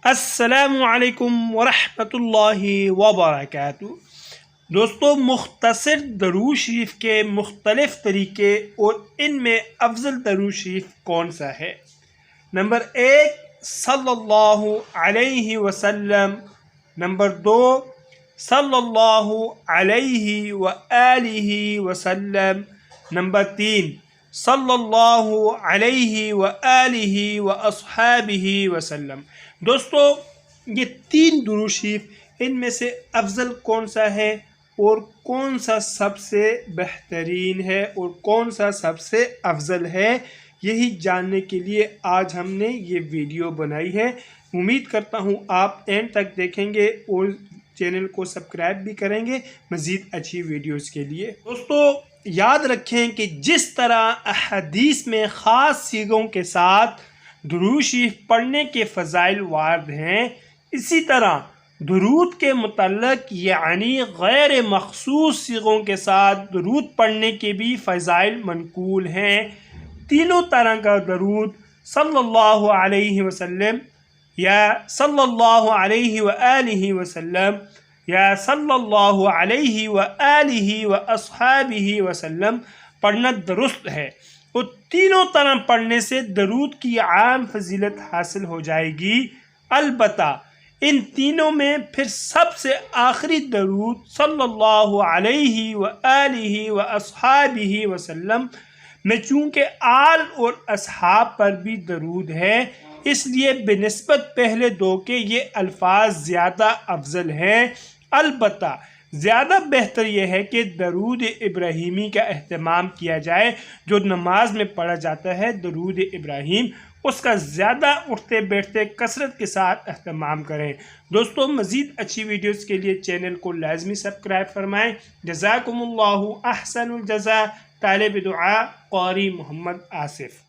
السلام علیکم ورحمۃ اللہ وبرکاتہ۔ دوستو، مختصر درود شریف کے مختلف طریقے اور ان میں افضل درود شریف کون سا ہے؟ نمبر 1 صلی اللہ علیہ وسلم، نمبر 2 صلی اللہ علیہ وآلہ وسلم، نمبر 3 صلی اللہ علیہ وآلہ واصحابہ وسلم۔ دوستو، یہ 3 درود شریف ان میں سے افضل کون سا ہے اور کون سا سب سے بہترین ہے اور کون سا سب سے افضل ہے، یہی جاننے کے لیے آج ہم نے یہ ویڈیو بنائی ہے۔ امید کرتا ہوں آپ اینڈ تک دیکھیں گے اور چینل کو سبسکرائب بھی کریں گے مزید اچھی ویڈیوز کے لیے۔ دوستو، یاد رکھیں کہ جس طرح احادیث میں خاص صیغوں کے ساتھ درود شریف پڑھنے کے فضائل وارد ہیں، اسی طرح درود کے متعلق یعنی غیر مخصوص صیغوں کے ساتھ درود پڑھنے کے بھی فضائل منقول ہیں۔ تینوں طرح کا درود صلی اللہ علیہ وسلم یا صلی اللہ علیہ وآلہ وسلم یا صلی اللہ علیہ وآلہ واصحابہ وسلم پڑھنا درست ہے، اور تینوں طرح پڑھنے سے درود کی عام فضیلت حاصل ہو جائے گی۔ البتہ ان تینوں میں پھر سب سے آخری درود صلی اللہ علیہ وآلہ واصحابہ وسلم میں چونکہ آل اور اصحاب پر بھی درود ہے، اس لیے بنسبت پہلے 2 کے یہ الفاظ زیادہ افضل ہیں۔ البتہ زیادہ بہتر یہ ہے کہ درود ابراہیمی کا اہتمام کیا جائے، جو نماز میں پڑھا جاتا ہے درود ابراہیم، اس کا زیادہ اٹھتے بیٹھتے کثرت کے ساتھ اہتمام کریں۔ دوستو، مزید اچھی ویڈیوز کے لیے چینل کو لازمی سبسکرائب فرمائیں۔ جزاکم اللہ احسن الجزا۔ طالب دعا قاری محمد آصف۔